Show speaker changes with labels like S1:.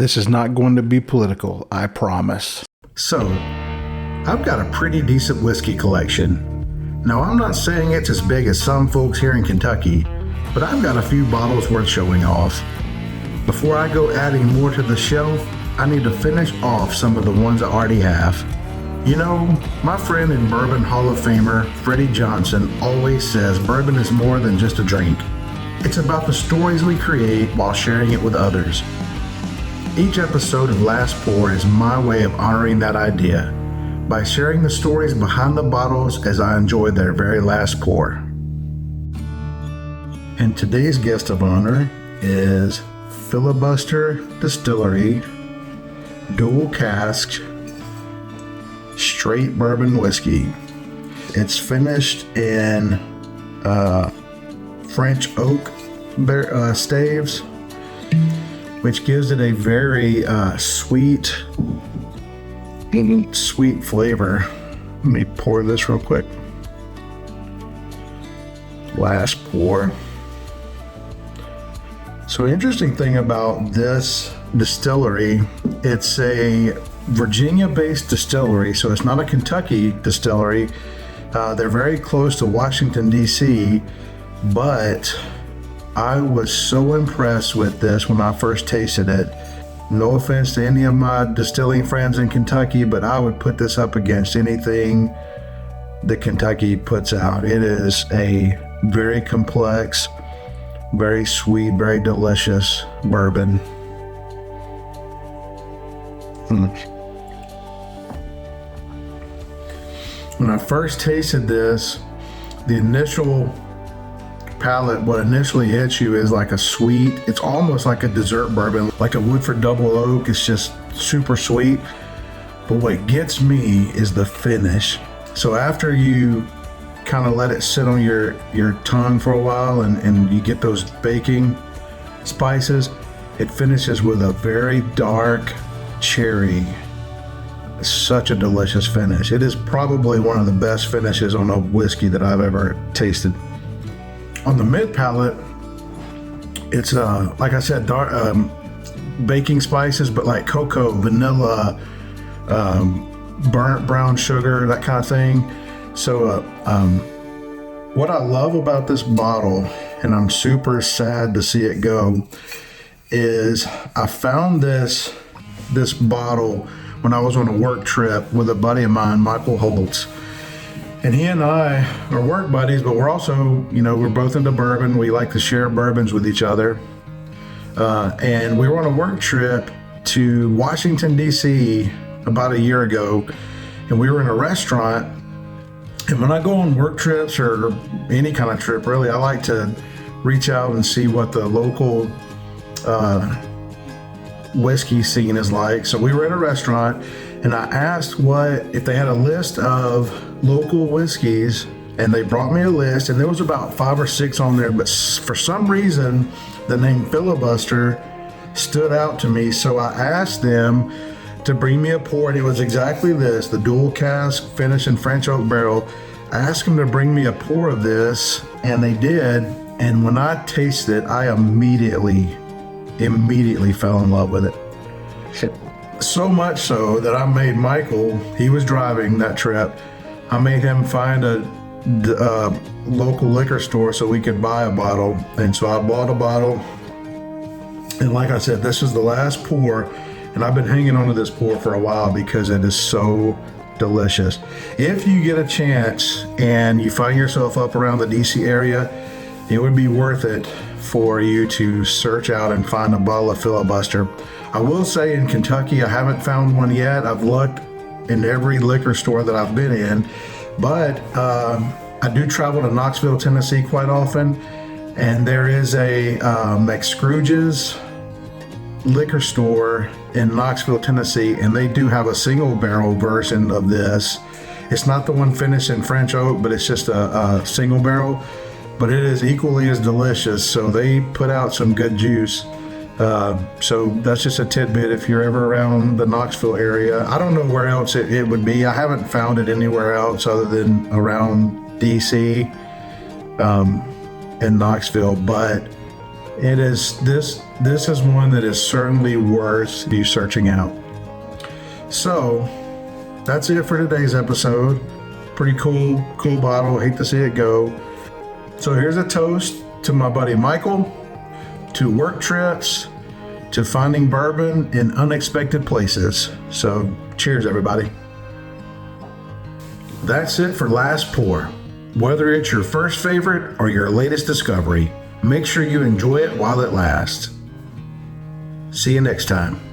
S1: This is not going to be political, I promise.
S2: So, I've got a pretty decent whiskey collection. Now, I'm not saying it's as big as some folks here in Kentucky, but I've got a few bottles worth showing off. Before I go adding more to the shelf, I need to finish off some of the ones I already have. You know, my friend and Bourbon Hall of Famer, Freddie Johnson, always says bourbon is more than just a drink. It's about the stories we create while sharing it with others. Each episode of Last Pour is my way of honoring that idea by sharing the stories behind the bottles as I enjoy their very last pour. And today's guest of honor is Filibuster Distillery Dual Cask Straight Bourbon Whiskey. It's finished in French oak staves, which gives it a very sweet flavor. Let me pour this real quick. Last pour. So, interesting thing about this distillery, it's a Virginia-based distillery, so it's not a Kentucky distillery. They're very close to Washington, D.C., but I was so impressed with this when I first tasted it. No offense to any of my distilling friends in Kentucky, but I would put this up against anything that Kentucky puts out. It is a very complex, very sweet, very delicious bourbon. When I first tasted this, the initial palate, what initially hits you is like a sweet, it's almost like a dessert bourbon, like a Woodford Double Oak. It's just super sweet. But what gets me is the finish. So after you kind of let it sit on your tongue for a while and you get those baking spices, it finishes with a very dark cherry. It's such a delicious finish. It is probably one of the best finishes on a whiskey that I've ever tasted. On the mid palate, it's like I said, dark baking spices, but like cocoa, vanilla, burnt brown sugar, that kind of thing. So what I love about this bottle, and I'm super sad to see it go, is I found this bottle when I was on a work trip with a buddy of mine, Michael Holtz. And he and I are work buddies, but we're also, we're both into bourbon. We like to share bourbons with each other. And we were on a work trip to Washington, D.C. about a year ago. And we were in a restaurant. And when I go on work trips or any kind of trip, really, I like to reach out and see what the local whiskey scene is like. So we were at a restaurant and I asked if they had a list of local whiskeys, and they brought me a list, and there was about 5 or 6 on there, but for some reason the name Filibuster stood out to me. So I asked them to bring me a pour, and it was exactly this, the dual cask finished in French oak barrel. I asked them to bring me a pour of this, and they did. And when I tasted it, I immediately fell in love with it. So much so that I made Michael, he was driving that trip, I made him find a local liquor store so we could buy a bottle. And so I bought a bottle. And like I said, this is the last pour. And I've been hanging on to this pour for a while because it is so delicious. If you get a chance and you find yourself up around the DC area, it would be worth it for you to search out and find a bottle of Filibuster. I will say in Kentucky, I haven't found one yet. I've looked in every liquor store that I've been in, but I do travel to Knoxville, Tennessee quite often, and there is a McScrooge's liquor store in Knoxville, Tennessee, and they do have a single barrel version of this. It's not the one finished in French oak, but it's just a single barrel, but it is equally as delicious. So they put out some good juice. So that's just a tidbit if you're ever around the Knoxville area. I don't know where else it would be. I haven't found it anywhere else other than around DC and Knoxville, but It is this is one that is certainly worth you searching out. So that's it for today's episode. Pretty cool bottle. Hate to see it go. So here's a toast to my buddy Michael, to work trips, to finding bourbon in unexpected places. So cheers, everybody. That's it for Last Pour. Whether it's your first favorite or your latest discovery, make sure you enjoy it while it lasts. See you next time.